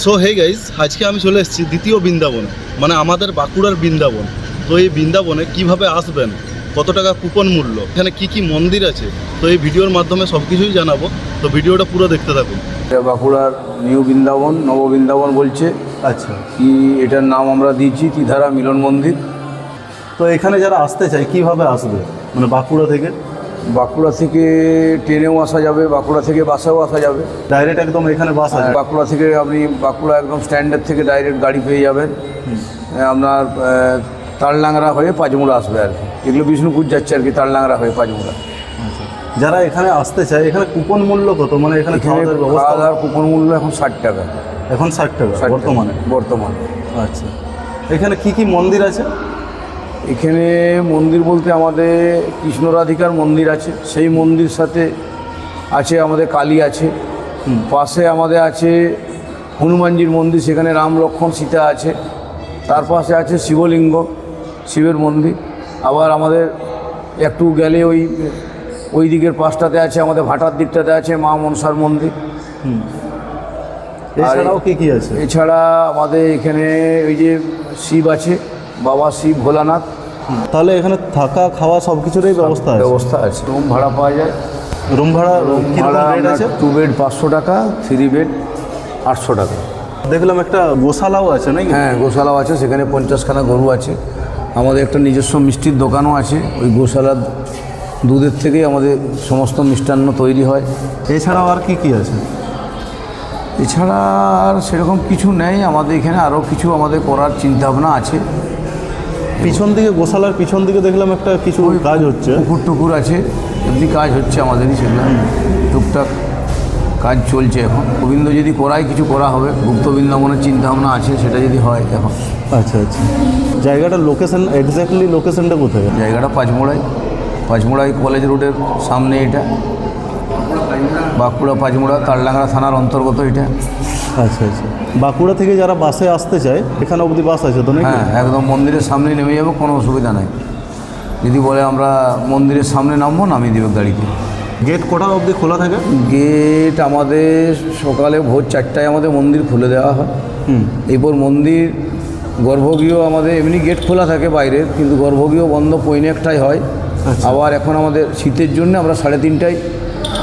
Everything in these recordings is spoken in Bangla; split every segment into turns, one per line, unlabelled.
সো হে গাইস, আজকে আমি চলে এসেছি দ্বিতীয় বৃন্দাবনে, মানে আমাদের বাঁকুড়ার বৃন্দাবন। তো এই বৃন্দাবনে কিভাবে আসবেন, কত টাকা কুপন মূল্য, এখানে কি কি মন্দির আছে, তো এই ভিডিওর মাধ্যমে সব কিছুই জানাবো। তো ভিডিওটা পুরো দেখতে থাকুন।
এটা বাঁকুড়ার নিউ বৃন্দাবন, নব বৃন্দাবন বলছে।
আচ্ছা,
কি এটার নাম আমরা দিয়েছি ত্রিধারা মিলন মন্দির।
তো এখানে যারা আসতে চায় কিভাবে আসবে, মানে বাঁকুড়া থেকে?
বাঁকুড়া থেকে ট্রেনেও আসা যাবে, বাঁকুড়া থেকে বাসেও আসা যাবে।
ডাইরেক্ট একদম এখানে বাস আছে?
বাঁকুড়া থেকে আপনি বাঁকুড়া একদম স্ট্যান্ডের থেকে ডাইরেক্ট গাড়ি পেয়ে যাবেন। আপনার তালডাংরা হয়ে পাঁচমুড়া আসবে আর কি। এগুলো বিষ্ণুপুর যাচ্ছে আর কি, তালডাংরা হয়ে পাঁচমুড়া।
যারা এখানে আসতে চায়, এখানে কুপন মূল্য কত? মানে এখানে
খাওয়া দাওয়ার কুপন মূল্য এখন 60 টাকা।
এখন 60 টাকা বর্তমানে?
বর্তমানে।
আচ্ছা, এখানে কি কি মন্দির আছে?
এখানে মন্দির বলতে আমাদের কৃষ্ণ রাধিকার মন্দির আছে, সেই মন্দির সাথে আছে আমাদের কালী আছে। পাশে আমাদের আছে হনুমানজির মন্দির, সেখানে রাম লক্ষ্মণ সীতা আছে। তার পাশে আছে শিবলিঙ্গ, শিবের মন্দির। আবার আমাদের একটু গেলে ওই দিকের পাশটাতে আছে, আমাদের ভাটার দিকটাতে আছে মা মনসার মন্দির।
এছাড়াও কি কি আছে?
এছাড়া আমাদের এখানে ওই যে শিব আছে, বাবা শিব ভোলানাথ।
তাহলে এখানে থাকা খাওয়া সব কিছুরই
ব্যবস্থা আছে। রুম ভাড়া পাওয়া যায়।
রুম ভাড়া রেট আছে?
2 বেড 500 টাকা, 3 বেড 800 টাকা।
দেখলাম একটা গোশালাও আছে নাকি?
হ্যাঁ, গোশালাও আছে, সেখানে 50খানা গরু আছে। আমাদের একটা নিজস্ব মিষ্টির দোকানও আছে। ওই গোশালার দুধের থেকেই আমাদের সমস্ত মিষ্টান্ন তৈরি হয়।
এছাড়াও আর কি কি আছে?
এছাড়া আর সেরকম কিছু নেই। আমাদের এখানে আরও কিছু আমাদের করার চিন্তাভাবনা আছে।
পিছন দিকে, গোশালার পিছন দিকে দেখলাম একটা কিছু কাজ হচ্ছে,
পুকুর টুকুর আছে, এমনি কাজ হচ্ছে আমাদেরই, সেগুলো টুকটাক কাজ চলছে এখন। গোবিন্দ যদি করায় কিছু করা হবে, গুপ্ত বৃন্দাবনের চিন্তাভাবনা আছে, সেটা যদি হয় এখন।
আচ্ছা আচ্ছা, জায়গাটার লোকেশন, এক্স্যাক্টলি লোকেশনটা কোথায়?
জায়গাটা পাঁচমুড়াই কলেজ রোডের সামনে। এটা বাঁকুড়া পাঁচমুড়া তালডাংরা থানার অন্তর্গত এটা।
আচ্ছা আচ্ছা, বাঁকুড়া থেকে যারা বাসে আসতে চায় এখানে অবধি বাস আছে তো নাকি?
হ্যাঁ, একদম মন্দিরের সামনে নেমে যাবো, কোনো অসুবিধা নেই। যদি বলে আমরা মন্দিরের সামনে নামবো, নামিয়ে দেবে গাড়িতে।
গেট কটা অবধি খোলা থাকে?
গেট আমাদের সকালে ভোর 4টায় আমাদের মন্দির খুলে দেওয়া হয়। এরপর মন্দির গর্ভগৃহ আমাদের এমনি গেট খোলা থাকে বাইরের, কিন্তু গর্ভগৃহ বন্ধ 1:30টায় হয়। আবার এখন আমাদের শীতের জন্য আমরা 3:30টায়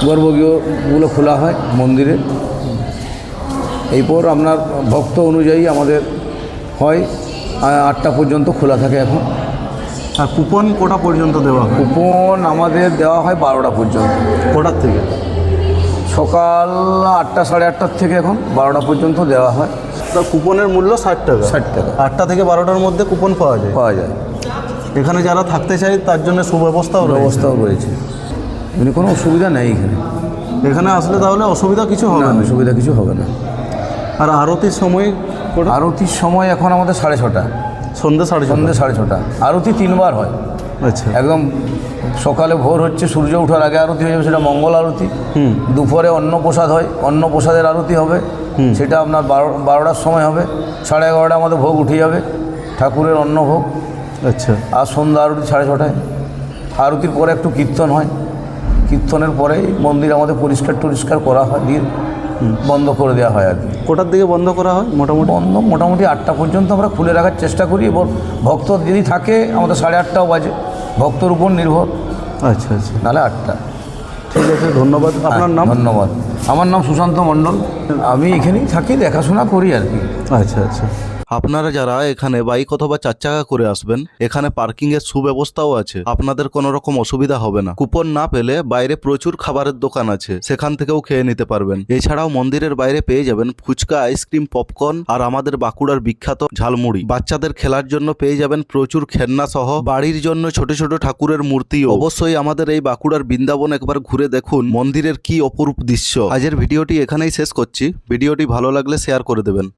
গর্ভগৃহগুলো খোলা হয় মন্দিরে। এরপর আপনার ভক্ত অনুযায়ী আমাদের হয় 8টা পর্যন্ত খোলা থাকে এখন।
আর কুপন কটা পর্যন্ত দেওয়া হয়?
কুপন আমাদের দেওয়া হয় 12টা পর্যন্ত।
কটার থেকে?
সকাল 8টা 8:30 থেকে এখন 12টা পর্যন্ত দেওয়া হয়।
তা কুপনের মূল্য 60 টাকা?
60 টাকা।
8টা থেকে 12টার মধ্যে কুপন পাওয়া যায়। এখানে যারা থাকতে চায় তার জন্য সুব্যবস্থাও
রয়েছে। এমনি কোনো অসুবিধা নেই এখানে।
এখানে আসলে তাহলে অসুবিধা কিছু হবে না?
অসুবিধা কিছু হবে না।
আর আরতির সময়?
আরতির সময় এখন আমাদের 6:30,
সন্ধ্যে
6:30। আরতি 3বার হয়।
আচ্ছা,
একদম সকালে ভোর হচ্ছে, সূর্য ওঠার আগে আরতি হয়ে যাবে, সেটা মঙ্গল আরতি। দুপুরে অন্নপ্রসাদ হয়, অন্নপ্রসাদের আরতি হবে, সেটা আপনার 12টার সময় হবে। 11:30 আমাদের ভোগ উঠে যাবে, ঠাকুরের অন্নভোগ।
আচ্ছা,
আর সন্ধ্যা আরতি 6:30। আরতির পরে একটু কীর্তন হয়, কীর্তনের পরেই মন্দির আমাদের পরিষ্কার করা হয়, দিয়ে বন্ধ করে দেওয়া হয় আর কি।
কোটার দিকে বন্ধ করা হয়?
মোটামুটি 8টা পর্যন্ত আমরা খুলে রাখার চেষ্টা করি। এবং ভক্ত যদি থাকে আমাদের 8:30টাও বাজে, ভক্তর উপর নির্ভর।
আচ্ছা আচ্ছা,
নাহলে 8টা।
ঠিক আছে, ধন্যবাদ। আপনার নাম?
ধন্যবাদ। আমার নাম সুশান্ত মণ্ডল। আমি এখানেই থাকি, দেখাশোনা করি আর কি।
আচ্ছা আচ্ছা, আপনারা যারা এখানে বাইক অথবা 4 চাকা করে আসবেন, এখানে পার্কিং এর সুব্যবস্থাও আছে, আপনাদের কোনো রকম অসুবিধা হবে না। কুপন না পেলে বাইরে প্রচুর খাবারের দোকান আছে, সেখান থেকেও খেয়ে নিতে পারবেন। এছাড়াও মন্দিরের বাইরে পেয়ে যাবেন ফুচকা, আইসক্রিম, পপকর্ন আর আমাদের বাঁকুড়ার বিখ্যাত ঝালমুড়ি। বাচ্চাদের খেলার জন্য পেয়ে যাবেন প্রচুর খেলনা সহ বাড়ির জন্য ছোট ছোট ঠাকুরের মূর্তিও। অবশ্যই আমাদের এই বাঁকুড়ার বৃন্দাবন একবার ঘুরে দেখুন মন্দিরের কি অপরূপ দৃশ্য। আজের ভিডিওটি এখানেই শেষ করছি। ভিডিওটি ভালো লাগলে শেয়ার করে দেবেন।